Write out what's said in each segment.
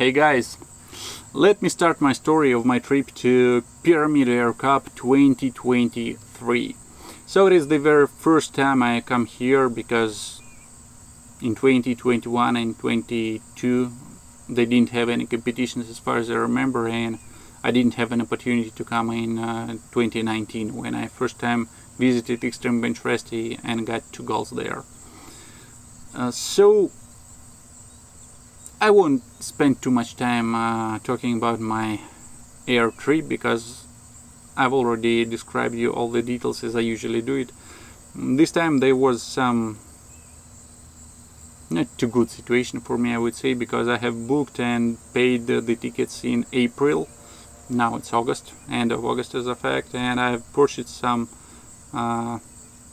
Hey guys, let me start my story of my trip to Pyramid Air Cup 2023. So it is the very first time I come here because in 2021 and 22 they didn't have any competitions as far as I remember, and I didn't have an opportunity to come in 2019 when I first time visited Extreme Bench Resty and got 2 goals there. So I won't spend too much time talking about my air trip because I've already described you all the details as I usually do it. This time there was some not too good situation for me, I would say, because I have booked and paid the tickets in April. Now it's August, end of August as a fact, and I've purchased some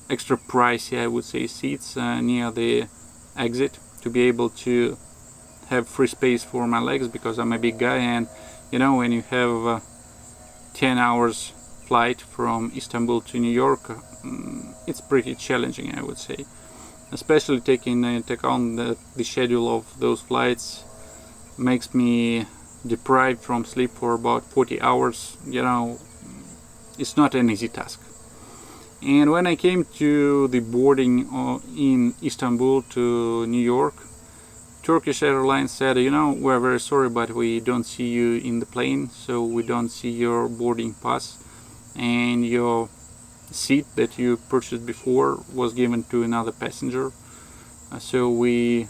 extra pricey, I would say, seats near the exit to be able to have free space for my legs because I'm a big guy, and you know, when you have 10 hours flight from Istanbul to New York, it's pretty challenging, I would say, especially taking into account that the schedule of those flights makes me deprived from sleep for about 40 hours. You know, it's not an easy task. And when I came to the boarding in Istanbul to New York, Turkish Airlines said, you know, we're very sorry, but we don't see you in the plane, so we don't see your boarding pass, and your seat that you purchased before was given to another passenger, so we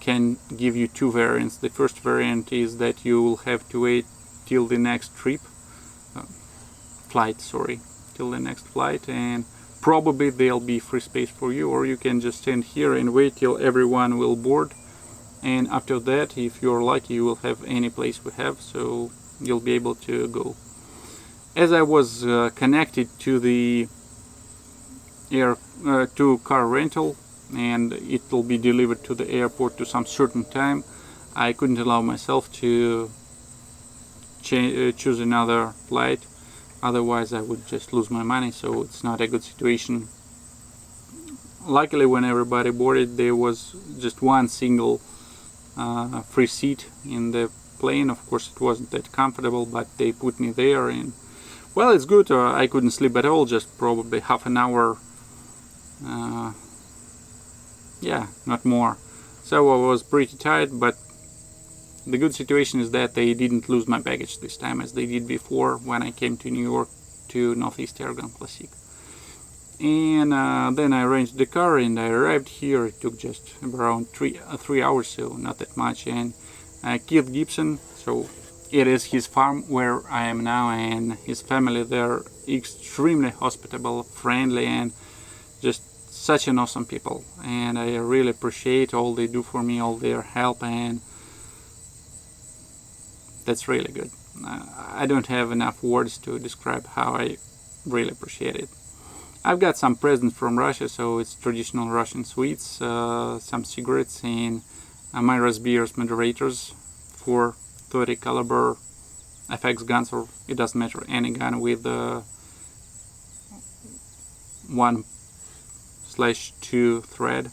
can give you 2 variants. The first variant is that you will have to wait till the next till the next flight, and probably there'll be free space for you, or you can just stand here and wait till everyone will board, and after that, if you're lucky, you will have any place we have, so you'll be able to go. As I was connected to the to car rental, and it will be delivered to the airport to some certain time, I couldn't allow myself to choose another flight. Otherwise I would just lose my money, so it's not a good situation. Luckily, when everybody boarded, there was just one single free seat in the plane. Of course, it wasn't that comfortable, but they put me there, and well, it's good. I couldn't sleep at all, just probably half an hour, yeah, not more. So I was pretty tired, but the good situation is that they didn't lose my baggage this time as they did before when I came to New York to Northeast Airgun Classic. And then I arranged the car and I arrived here. It took just around 3 hours, so not that much. And Keith Gibson, so it is his farm where I am now, and his family, they're extremely hospitable, friendly, and just such an awesome people. And I really appreciate all they do for me, all their help, and that's really good. I don't have enough words to describe how I really appreciate it. I've got some presents from Russia, so it's traditional Russian sweets, some cigarettes, and Myra's Beers moderators for 30 caliber FX guns, or it doesn't matter, any gun with 1/2 thread.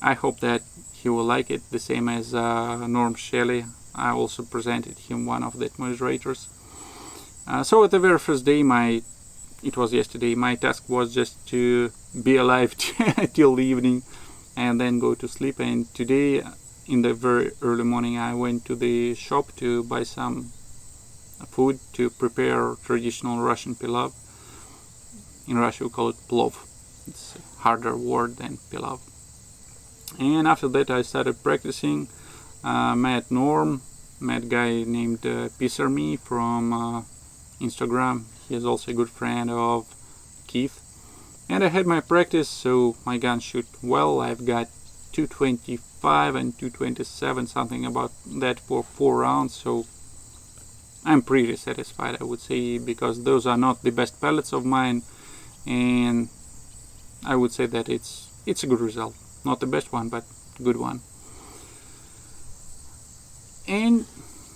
I hope that he will like it, the same as Norm Shelley. I also presented him one of that moderators. So at the very first day, it was yesterday, my task was just to be alive till the evening and then go to sleep. And today, in the very early morning, I went to the shop to buy some food to prepare traditional Russian pilav. In Russia we call it plov. It's a harder word than pilav. And after that I started practicing. Met Norm, met a guy named Pisarme from Instagram. He is also a good friend of Keith. And I had my practice, so my guns shoot well. I've got 225 and 227, something about that, for 4 rounds, so I'm pretty satisfied, I would say, because those are not the best pellets of mine, and I would say that it's a good result. Not the best one, but a good one. And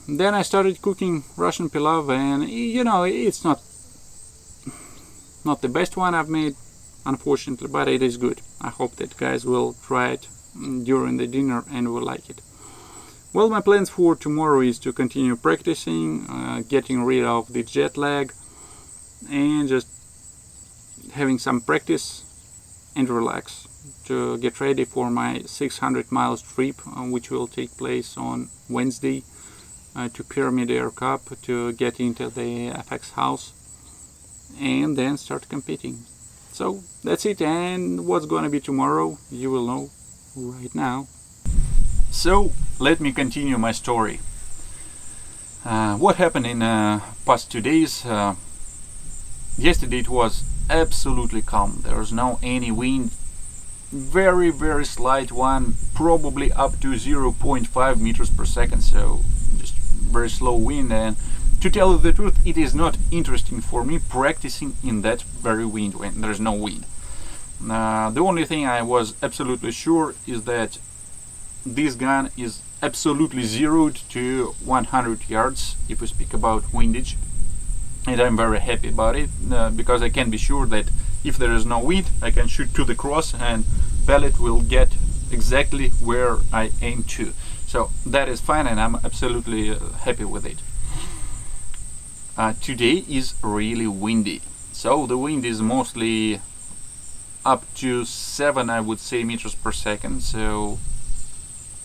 then I started cooking Russian pilav, and you know, it's not the best one I've made, unfortunately, but it is good. I hope that guys will try it during the dinner and will like it. Well, my plans for tomorrow is to continue practicing, getting rid of the jet lag, and just having some practice and relax to get ready for my 600 miles trip, which will take place on Wednesday, to Pyramid Air Cup, to get into the FX house and then start competing. So that's it, and what's gonna be tomorrow you will know right now. So let me continue my story. What happened in past 2 days? Yesterday it was absolutely calm. There was no any wind, very slight one, probably up to 0.5 meters per second, so just very slow wind. And to tell you the truth, it is not interesting for me practicing in that very wind when there's no wind. The only thing I was absolutely sure is that this gun is absolutely zeroed to 100 yards if we speak about windage, and I'm very happy about it, because I can be sure that if there is no wind I can shoot to the cross and pellet will get exactly where I aim to. So that is fine, and I'm absolutely happy with it. Today is really windy, so the wind is mostly up to 7, I would say, meters per second, so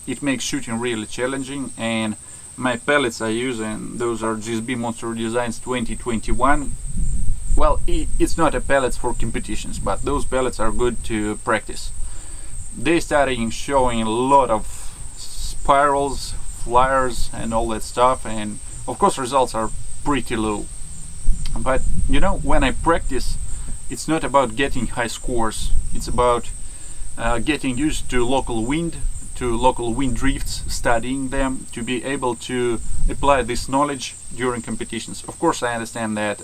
it makes shooting really challenging. And my pellets I use, and those are GSB Monster Designs 2021. Well, it's not a pellets for competitions, but those pellets are good to practice. They started showing a lot of spirals, flyers and all that stuff, and of course results are pretty low. But you know, when I practice, it's not about getting high scores, it's about getting used to local wind, to local wind drifts, studying them, to be able to apply this knowledge during competitions. Of course I understand that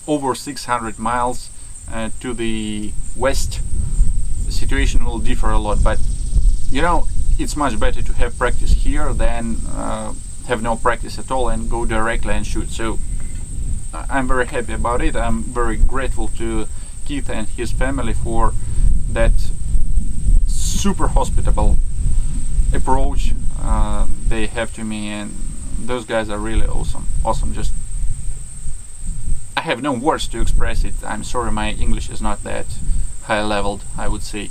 over 600 miles to the west the situation will differ a lot, but you know, it's much better to have practice here than have no practice at all and go directly and shoot. So I'm very happy about it. I'm very grateful to Keith and his family for that super hospitable approach they have to me, and those guys are really awesome. Just I have no words to express it. I'm sorry my English is not that high leveled, I would say.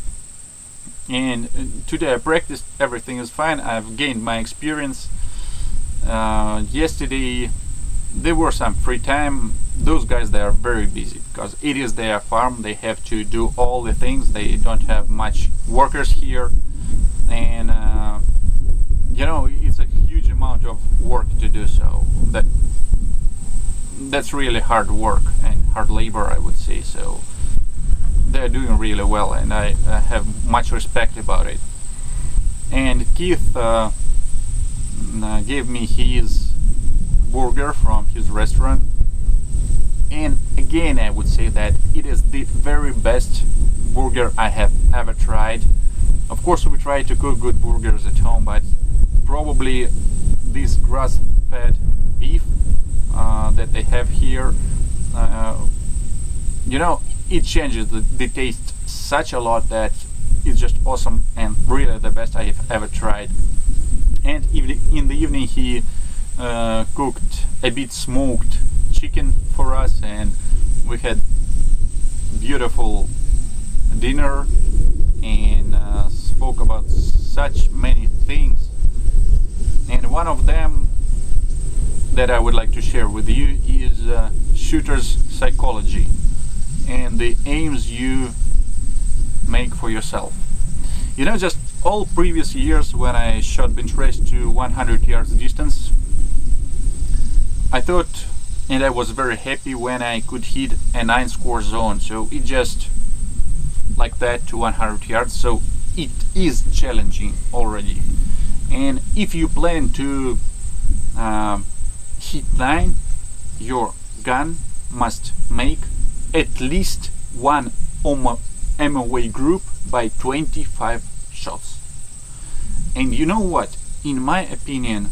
And today I practiced, everything is fine, I've gained my experience. Yesterday there were some free time. Those guys, they are very busy because it is their farm, they have to do all the things, they don't have much workers here, and you know, it's a huge amount of work to do, so that's really hard work and hard labor, I would say. So they're doing really well, and I have much respect about it. And Keith gave me his burger from his restaurant, and again I would say that it is the very best burger I have ever tried. Of course we try to cook good burgers at home, but probably this grass-fed beef that they have here, you know, it changes the taste such a lot that it's just awesome and really the best I have ever tried. And in the evening he cooked a bit smoked chicken for us, and we had beautiful dinner and spoke about such many things. And one of them that I would like to share with you is shooter's psychology and the aims you make for yourself. You know, just all previous years when I shot bench race to 100 yards distance, I thought, and I was very happy when I could hit a 9 score zone. So it just like that to 100 yards. So it is challenging already. And if you plan to hit 9, your gun must make at least one MOA group by 25 shots. And you know what? In my opinion,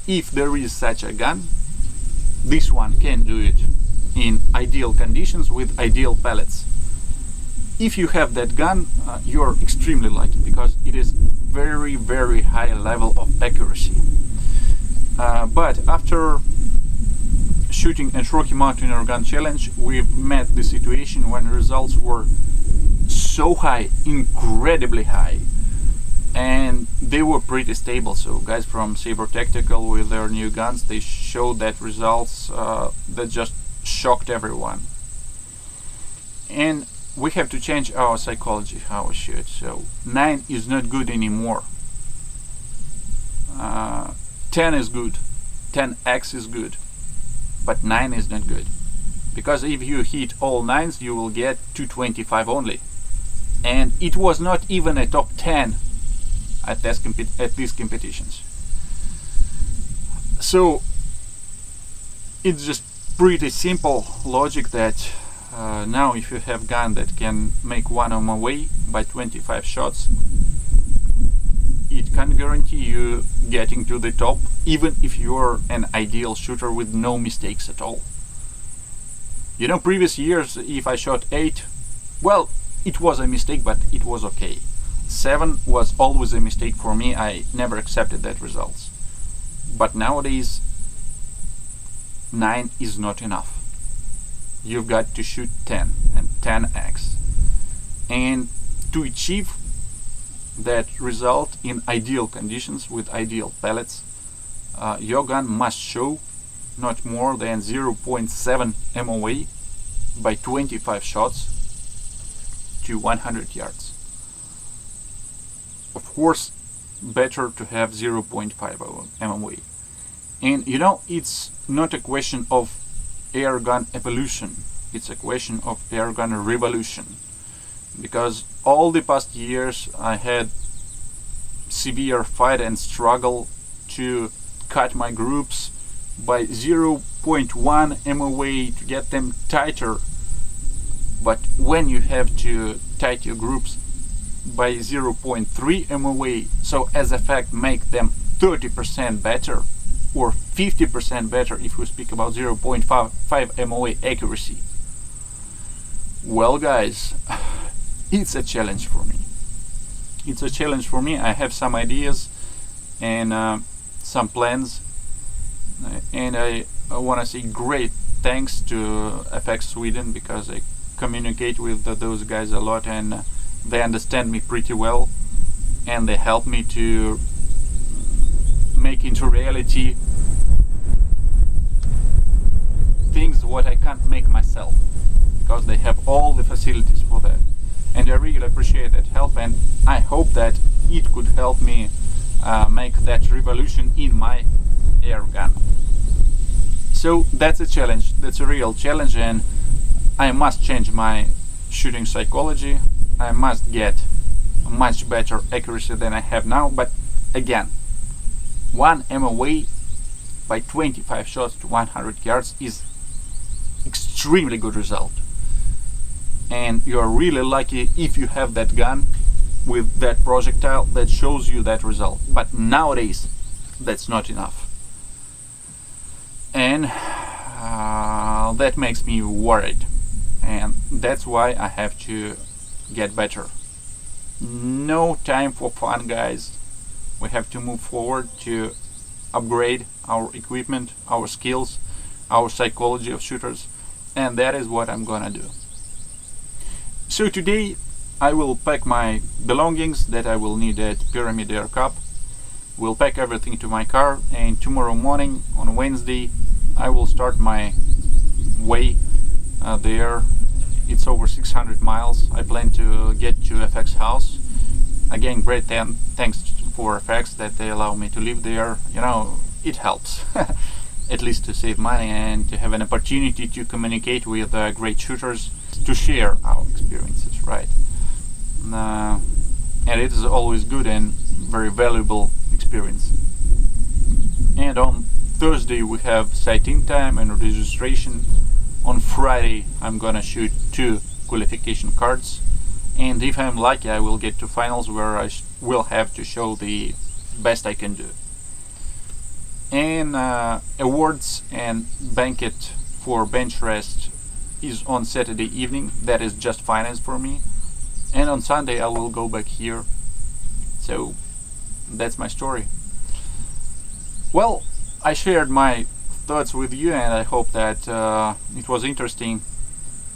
if there is such a gun, this one can do it in ideal conditions with ideal pellets. If you have that gun, you're extremely lucky, because it is very, very high level of accuracy. But after shooting at Rocky Mountain Airgun Challenge, we've met the situation when results were so high, incredibly high, and they were pretty stable. So guys from Saber Tactical with their new guns, they showed that results that just shocked everyone. And we have to change our psychology, how we shoot. So 9 is not good anymore. 10 is good, 10x is good, but 9 is not good. Because if you hit all 9s, you will get 225 only. And it was not even a top 10 at these competitions. So it's just pretty simple logic that now if you have gun that can make 1 MOA by 25 shots, it can guarantee you getting to the top, even if you're an ideal shooter with no mistakes at all. You know, previous years, if I shot 8, well, it was a mistake, but it was okay. 7 was always a mistake for me. I never accepted that results. But nowadays, 9 is not enough. You've got to shoot 10 and 10x. And to achieve that result in ideal conditions with ideal pellets, your gun must show not more than 0.7 MOA by 25 shots to 100 yards. Of course, better to have 0.5 MOA. And you know, it's not a question of airgun evolution, it's a question of airgun revolution. Because all the past years I had severe fight and struggle to cut my groups by 0.1 MOA to get them tighter. But when you have to tighten your groups by 0.3 MOA, so as a fact make them 30% better or 50% better if we speak about 0.5 MOA accuracy. Well guys, it's a challenge for me. It's a challenge for me. I have some ideas and some plans, and I want to say great thanks to FX Sweden, because I communicate with those guys a lot and they understand me pretty well, and they help me to make into reality things what I can't make myself, because they have all the facilities for that. And I really appreciate that help, and I hope that it could help me make that revolution in my air gun. So that's a challenge, that's a real challenge, and I must change my shooting psychology. I must get a much better accuracy than I have now. But again, 1 MOA by 25 shots to 100 yards is extremely good result. And you're really lucky if you have that gun with that projectile that shows you that result. But nowadays, that's not enough. And that makes me worried. And that's why I have to get better. No time for fun, guys. We have to move forward to upgrade our equipment, our skills, our psychology of shooters, and that is what I'm gonna do. So today I will pack my belongings that I will need at Pyramid Air Cup. We'll pack everything to my car, and tomorrow morning on Wednesday I will start my way there. It's over 600 miles. I plan to get to FX house. Again, great thanks for FX that they allow me to live there. You know, it helps at least to save money and to have an opportunity to communicate with great shooters, to share our experiences, right? And it is always good and very valuable experience. And on Thursday we have sight-in time and registration. On Friday I'm gonna shoot 2 qualification cards, and if I'm lucky I will get to finals where I will have to show the best I can do. And awards and banquet for bench rest is on Saturday evening. That is just finance for me. And on Sunday I will go back here. So that's my story. Well, I shared my thoughts with you, and I hope that it was interesting.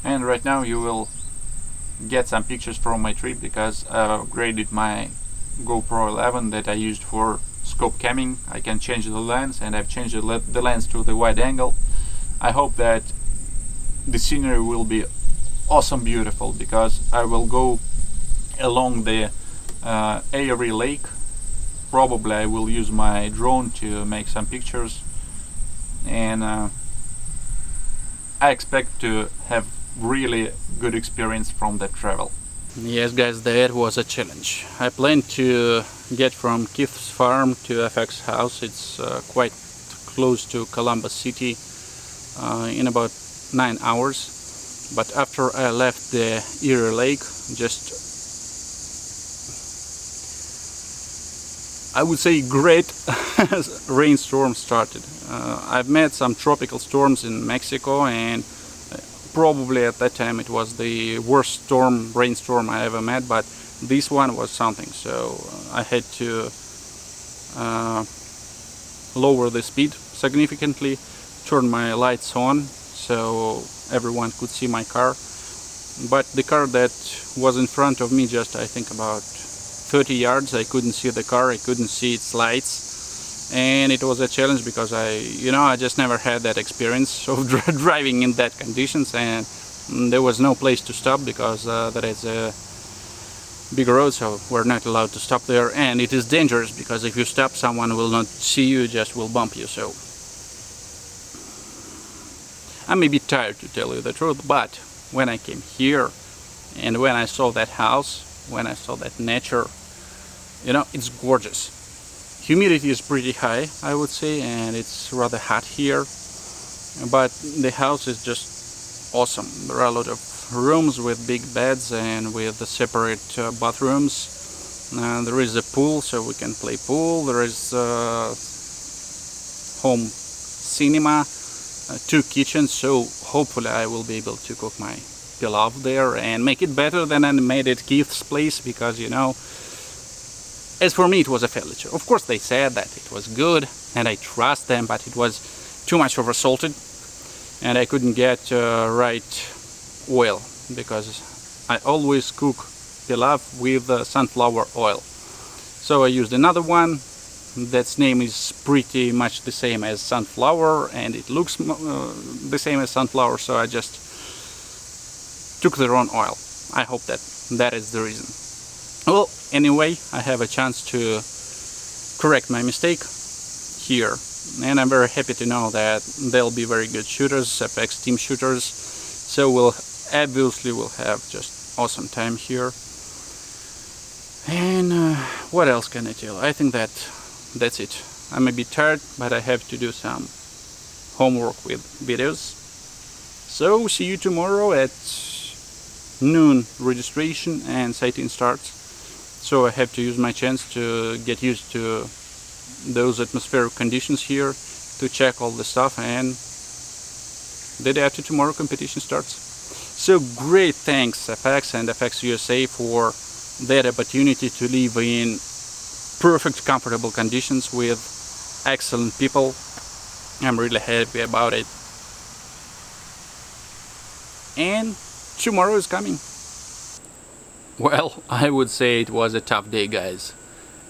And right now you will get some pictures from my trip, because I upgraded my GoPro 11 that I used for scope camming. I can change the lens, and I've changed the lens to the wide angle. I hope that the scenery will be awesome, beautiful, because I will go along the Eyre Lake. Probably I will use my drone to make some pictures, and I expect to have really good experience from that travel. Yes guys, that was a challenge. I plan to get from Keith's farm to FX house. It's quite close to Columbus City, in about 9 hours. But after I left the Eyre Lake, just I would say great rainstorm started. I've met some tropical storms in Mexico, and probably at that time it was the worst rainstorm I ever met, but this one was something. So I had to lower the speed significantly, turn my lights on so everyone could see my car. But the car that was in front of me, just I think about 30 yards, I couldn't see the car, I couldn't see its lights. And it was a challenge, because I just never had that experience of driving in that conditions, and there was no place to stop, because that is a big road, so we're not allowed to stop there, and it is dangerous, because if you stop, someone will not see you, just will bump you. So I'm a bit tired, to tell you the truth, but when I came here and when I saw that house, when I saw that nature, it's gorgeous. Humidity is pretty high, I would say, and it's rather hot here, but the house is just awesome. There are a lot of rooms with big beds and with the separate bathrooms. There is a pool, so we can play pool. There is home cinema, 2 kitchens, so hopefully I will be able to cook my pilaf there and make it better than I made at Keith's place, because as for me, it was a failure. Of course, they said that it was good, and I trust them, but it was too much oversalted, and I couldn't get right oil, because I always cook pilaf with sunflower oil. So I used another one that's name is pretty much the same as sunflower, and it looks the same as sunflower, so I just took the wrong oil. I hope that is the reason. Well, anyway, I have a chance to correct my mistake here, and I'm very happy to know that they'll be very good shooters, FX team shooters, so we'll have just awesome time here. And what else can I tell? I think that's it. I'm a bit tired, but I have to do some homework with videos. So see you tomorrow at noon registration and sighting starts. So I have to use my chance to get used to those atmospheric conditions here, to check all the stuff, and the day after tomorrow competition starts. So great thanks FX and FX USA for that opportunity to live in perfect, comfortable conditions with excellent people. I'm really happy about it. And tomorrow is coming. Well, I would say it was a tough day, guys.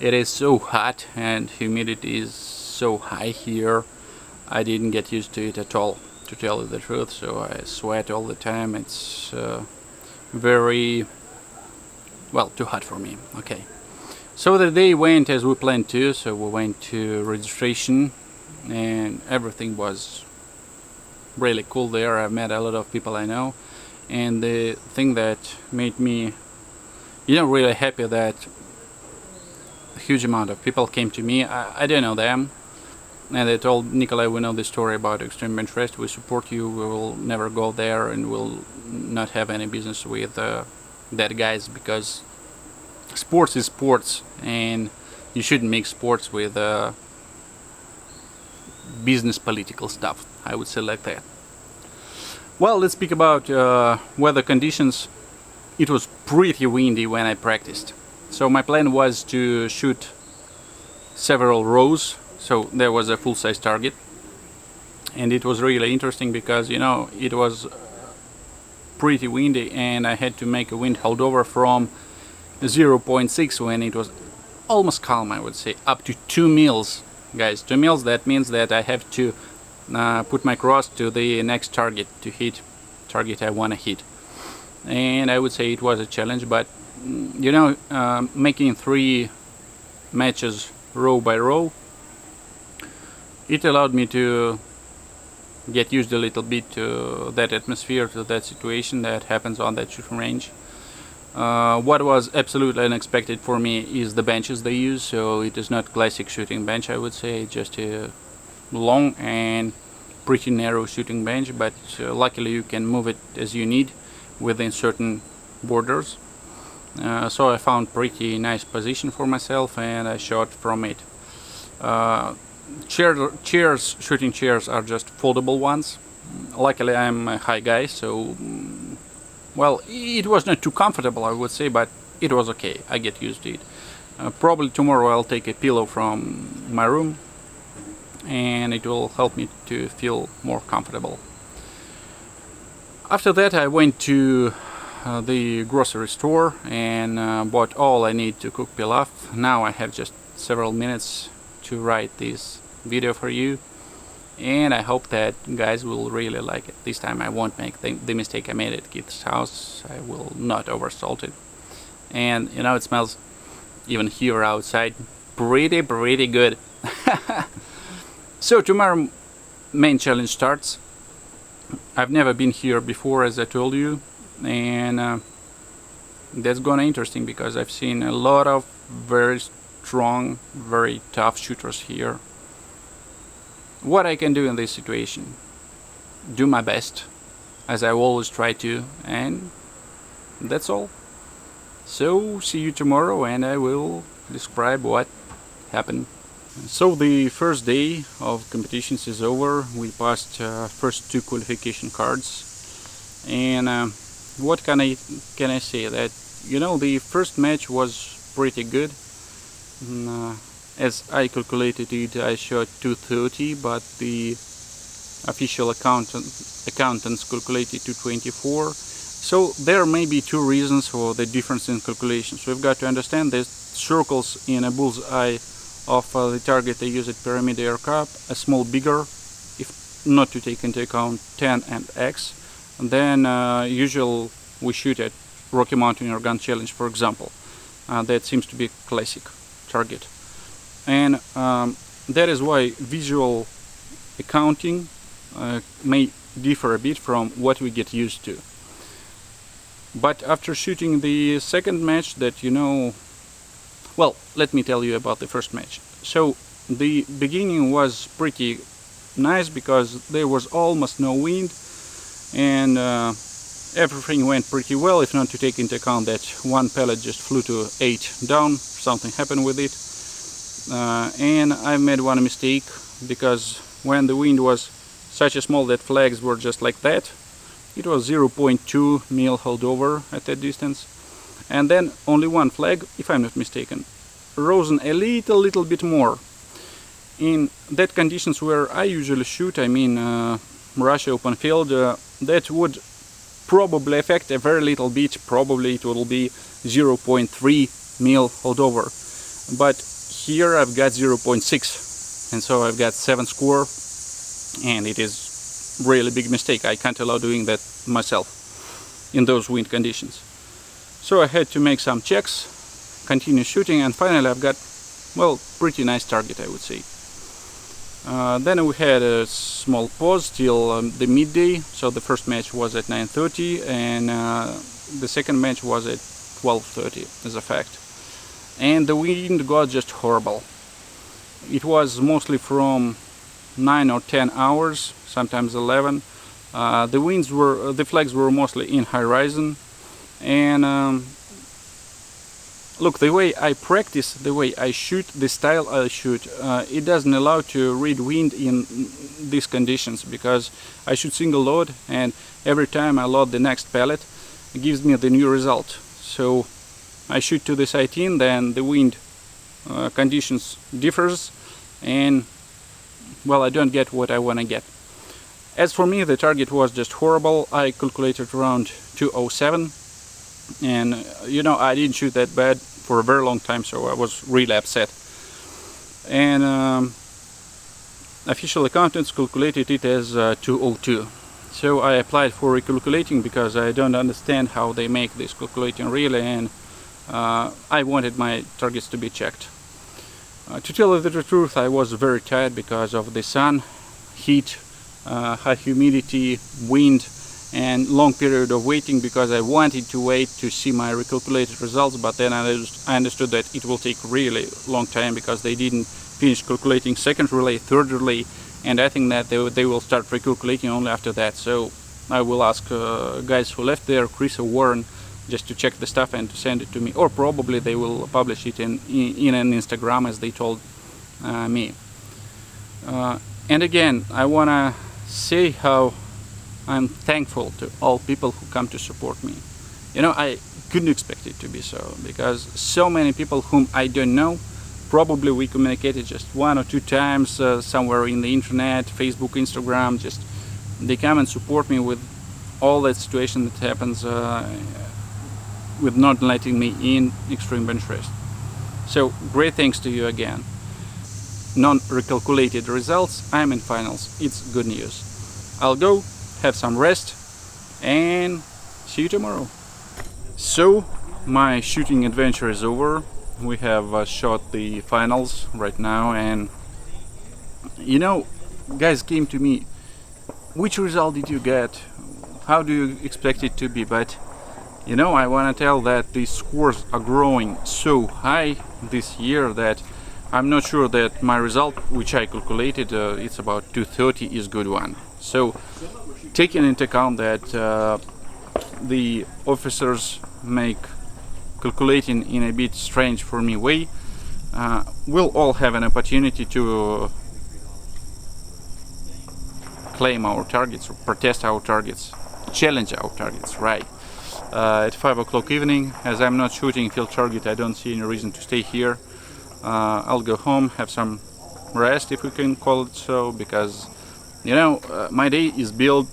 It is so hot and humidity is so high here. I didn't get used to it at all, to tell you the truth, so I sweat all the time. It's very, well, too hot for me. Okay. So the day went as we planned to, so we went to registration and everything was really cool there. I met a lot of people I know, and the thing that made me really happy, that a huge amount of people came to me. I don't know them, and they told Nikolai, we know the story about Extreme Bench Rest, we support you, we will never go there and we'll not have any business with that guys, because sports is sports and you shouldn't mix sports with business political stuff, I would say like that. Well, let's speak about weather conditions. It was pretty windy when I practiced, so my plan was to shoot several rows, so there was a full-size target. And it was really interesting because, you know, it was pretty windy and I had to make a wind holdover from 0.6 when it was almost calm, I would say, up to 2 mils. Guys, 2 mils, that means that I have to put my cross to the next target to hit target I want to hit. And I would say it was a challenge, but you know, making 3 matches row by row, it allowed me to get used a little bit to that atmosphere, to that situation that happens on that shooting range. What was absolutely unexpected for me is the benches they use. So it is not classic shooting bench, I would say, just a long and pretty narrow shooting bench, but luckily you can move it as you need within certain borders. So I found pretty nice position for myself and I shot from it. Shooting chairs are just foldable ones. Luckily I'm a high guy, so well, it was not too comfortable, I would say, but it was okay. I get used to it. Probably tomorrow I'll take a pillow from my room and it will help me to feel more comfortable. After that I went to the grocery store and bought all I need to cook pilaf. Now I have just several minutes to write this video for you, and I hope that you guys will really like it. This time I won't make the mistake I made at Keith's house. I will not oversalt it. And you know, it smells even here outside pretty good. So tomorrow main challenge starts. I've never been here before, as I told you, and that's gonna interesting because I've seen a lot of very strong, very tough shooters here. What I can do in this situation? Do my best, as I always try to, and that's all. So see you tomorrow and I will describe what happened. So the first day of competitions is over. We passed first 2 qualification cards, and what can I say? That, you know, the first match was pretty good. As I calculated it, I shot 230, but the official accountants calculated 224. So there may be 2 reasons for the difference in calculations. We've got to understand that circles in a bullseye of the target they use at Pyramid Air Cup are small bigger, if not to take into account 10 and X. And then usual we shoot at Rocky Mountain Air Gun Challenge, for example. That seems to be a classic target. And that is why visual accounting may differ a bit from what we get used to. But after shooting the second match, that, you know, well, let me tell you about the first match. So the beginning was pretty nice because there was almost no wind, and everything went pretty well, if not to take into account that one pellet just flew to 8 down. Something happened with it. And I made one mistake, because when the wind was such a small that flags were just like that, it was 0.2 mil holdover at that distance, and then only one flag, if I'm not mistaken, risen a little bit more. In that conditions where I usually shoot, I mean Russia open field, that would probably affect a very little bit. Probably it will be 0.3 mil holdover, but here I've got 0.6, and so I've got 7 score, and it is really big mistake. I can't allow doing that myself in those wind conditions. So I had to make some checks, continue shooting, and finally I've got, well, pretty nice target, I would say. Then we had a small pause till the midday. So the first match was at 9:30 and the second match was at 12:30, as a fact. And the wind got just horrible. It was mostly from 9 or 10 hours, sometimes 11. The flags were mostly in horizon, and look, the way I practice, the way I shoot, the style I shoot, it doesn't allow to read wind in these conditions, because I shoot single load, and every time I load the next pellet, it gives me the new result. So I shoot to the sight in, then the wind conditions differs, and well, I don't get what I want to get. As for me, the target was just horrible. I calculated around 207, and you know, I didn't shoot that bad for a very long time, so I was really upset. And official accountants calculated it as 202. So I applied for recalculating because I don't understand how they make this calculating really, and I wanted my targets to be checked. To tell you the truth, I was very tired because of the sun, heat, high humidity, wind, and long period of waiting, because I wanted to wait to see my recalculated results, but then I understood that it will take really long time because they didn't finish calculating second relay, third relay, and I think that they will start recalculating only after that. So I will ask guys who left there, Chris or Warren, just to check the stuff and to send it to me, or probably they will publish it in an Instagram as they told me. And again, I wanna say how I'm thankful to all people who come to support me. You know, I couldn't expect it to be so, because so many people whom I don't know, probably we communicated just 1 or 2 times somewhere in the internet, Facebook, Instagram, just they come and support me with all that situation that happens with not letting me in Extreme Bench Rest. So great thanks to you again. Non-recalculated results, I'm in finals, it's good news. I'll go have some rest and see you tomorrow. So my shooting adventure is over. We have shot the finals right now, and you know, guys came to me, which result did you get, how do you expect it to be? But you know, I want to tell that the scores are growing so high this year that I'm not sure that my result, which I calculated, it's about 230, is good one. So taking into account that the officers make calculating in a bit strange for me way, we'll all have an opportunity to claim our targets, or protest our targets, challenge our targets, right? At 5 o'clock evening, as I'm not shooting field target, I don't see any reason to stay here. I'll go home, have some rest, if we can call it so, because you know, my day is built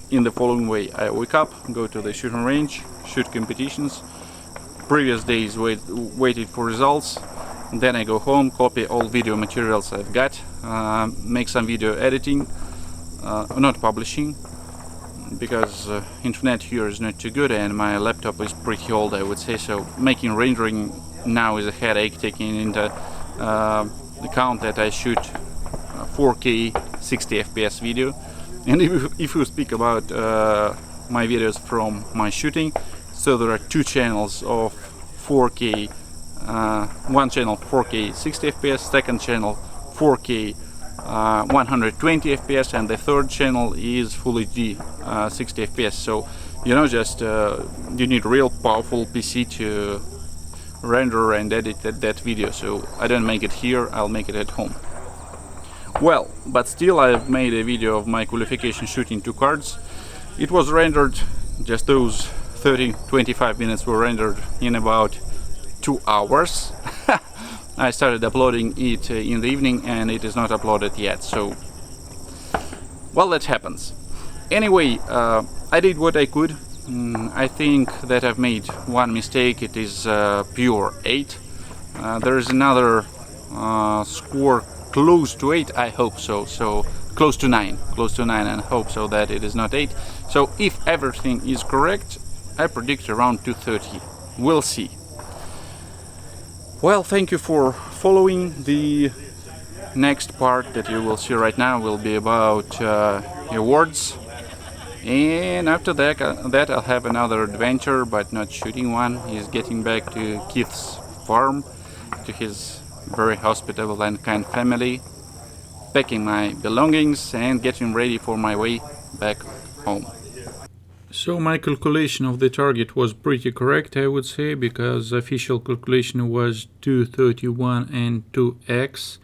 in the following way. I wake up, go to the shooting range, shoot competitions, previous days waited for results, then I go home, copy all video materials I've got, make some video editing, not publishing, because internet here is not too good and my laptop is pretty old, I would say, so making rendering now is a headache, taking into account that I shoot 4K 60 FPS video. And if you speak about my videos from my shooting, so there are 2 channels of 4K, one channel 4K 60 FPS, second channel 4K 120 FPS, and the third channel is Full HD 60 FPS. So you know, just you need real powerful PC to render and edit that video, so I don't make it here, I'll make it at home. Well, but still I've made a video of my qualification shooting 2 cards. It was rendered, just those 30-25 minutes were rendered in about 2 hours. I started uploading it in the evening and it is not uploaded yet, so well, that happens. Anyway, I did what I could. I think that I've made one mistake, it is pure 8. There is another score close to 8, I hope so, so close to 9, and hope so that it is not 8. So if everything is correct, I predict around 230. We'll see. Well, thank you for following. The next part that you will see right now will be about awards, and after that I'll have another adventure, but not shooting one. He's getting back to Keith's farm, to his very hospitable and kind family, packing my belongings and getting ready for my way back home. So my calculation of the target was pretty correct, I would say, because official calculation was 231 and 2x.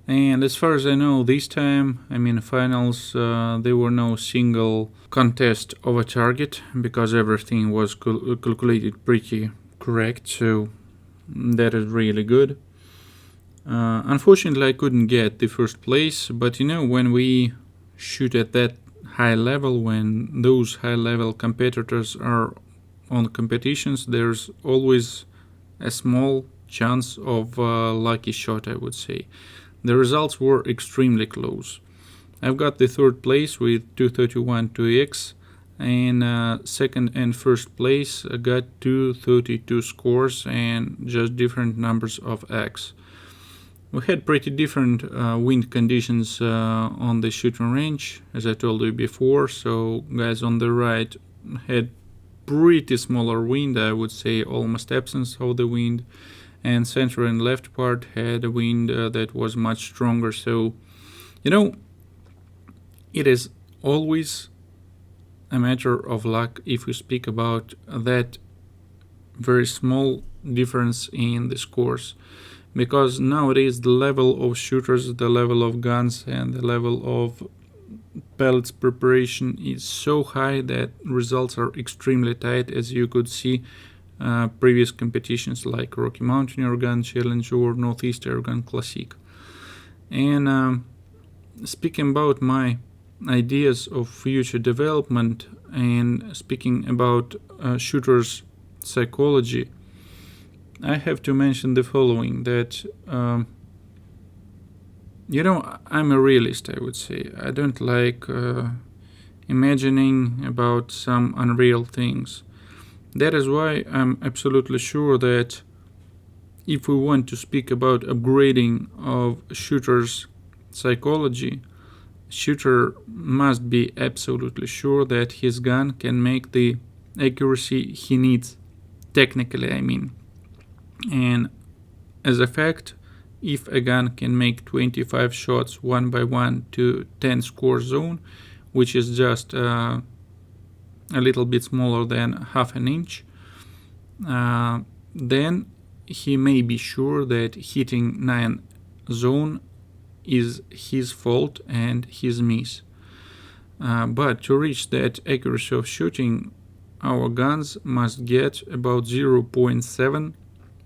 And as far as I know, this time, I mean finals, there were no single contest of a target, because everything was calculated pretty correct, so that is really good. Unfortunately, I couldn't get the first place, but when we shoot at that high level, when those high level competitors are on competitions, there's always a small chance of a lucky shot, I would say. The results were extremely close. I've got the third place with 231 2x, and second and first place got 232 scores and just different numbers of x. We had pretty different wind conditions on the shooting range, as I told you before. So guys on the right had pretty smaller wind, I would say almost absence of the wind, and center and left part had a wind that was much stronger. So it is always a matter of luck if we speak about that very small difference in the scores, because nowadays the level of shooters, the level of guns, and the level of pellets preparation is so high that results are extremely tight, as you could see previous competitions like Rocky Mountain Airgun Challenge or Northeast Airgun Classic. And speaking about my ideas of future development and speaking about shooters' psychology, I have to mention the following, that I'm a realist, I would say. I don't like imagining about some unreal things. That is why I'm absolutely sure that if we want to speak about upgrading of shooters' psychology, shooter must be absolutely sure that his gun can make the accuracy he needs, technically I mean. And as a fact, if a gun can make 25 shots 1 by 1 to 10 score zone, which is just a little bit smaller than half an inch, then he may be sure that hitting 9 zone is his fault and his miss. But to reach that accuracy of shooting, our guns must get about 0.7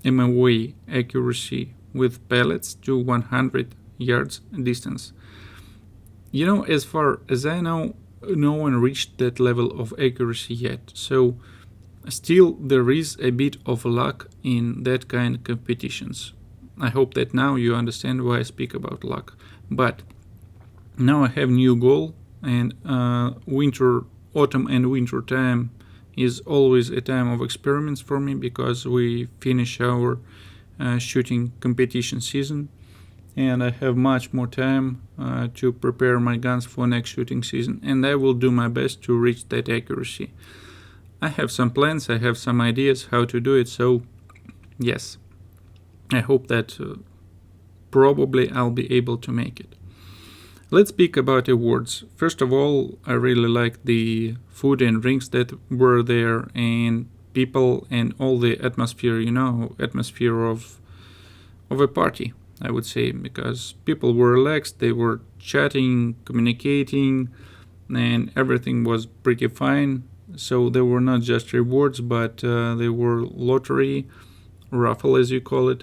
MOA accuracy with pellets to 100 yards distance. As far as I know, no one reached that level of accuracy yet. So still there is a bit of luck in that kind of competitions. I hope that now you understand why I speak about luck. But now I have new goal, and autumn and winter time is always a time of experiments for me, because we finish our shooting competition season, and I have much more time to prepare my guns for next shooting season, and I will do my best to reach that accuracy. I have some plans, I have some ideas how to do it, so yes, I hope that probably I'll be able to make it. Let's speak about awards. First of all, I really like the food and drinks that were there, and people, and all the atmosphere, atmosphere of a party, I would say, because people were relaxed, they were chatting, communicating, and everything was pretty fine. So there were not just rewards, but they were lottery, raffle as you call it,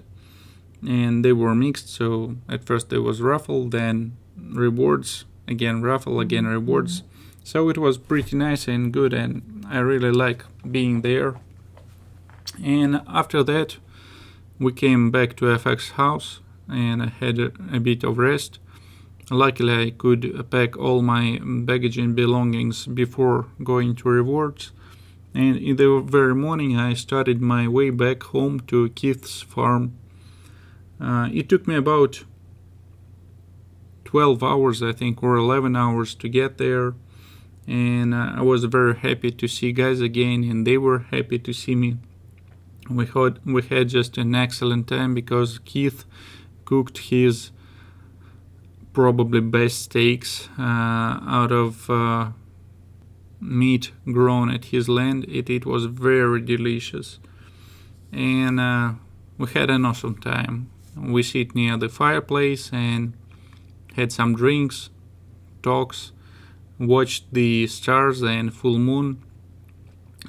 and they were mixed. So at first there was raffle, then rewards, again raffle, again rewards. So it was pretty nice and good, and I really like being there. And after that we came back to FX house, and I had a bit of rest. Luckily I could pack all my baggage and belongings before going to rewards, and in the very morning I started my way back home to Keith's farm. It took me about 12 hours, I think, or 11 hours to get there, and I was very happy to see guys again, and they were happy to see me. We had just an excellent time, because Keith cooked his probably best steaks out of meat grown at his land. It was very delicious, and we had an awesome time. We sit near the fireplace and had some drinks, talks, watched the stars and full moon.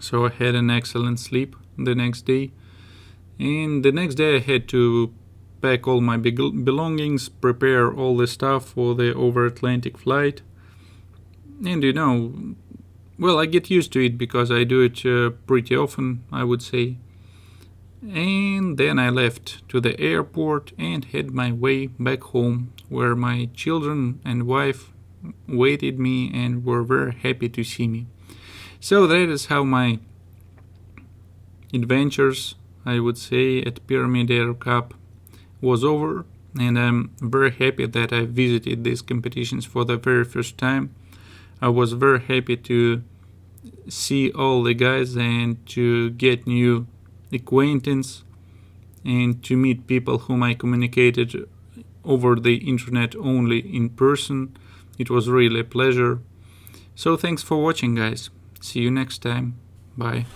So I had an excellent sleep the next day. And the next day I had to pack all my belongings, prepare all the stuff for the over Atlantic flight. And you know, well, I get used to it because I do it pretty often, I would say. And then I left to the airport and had my way back home, where my children and wife waited me and were very happy to see me. So that is how my adventures, I would say, at Pyramid Air Cup was over, and I'm very happy that I visited these competitions for the very first time. I was very happy to see all the guys and to get new acquaintance and to meet people whom I communicated over the internet only in person. It was really a pleasure. So thanks for watching, guys. See you next time. Bye.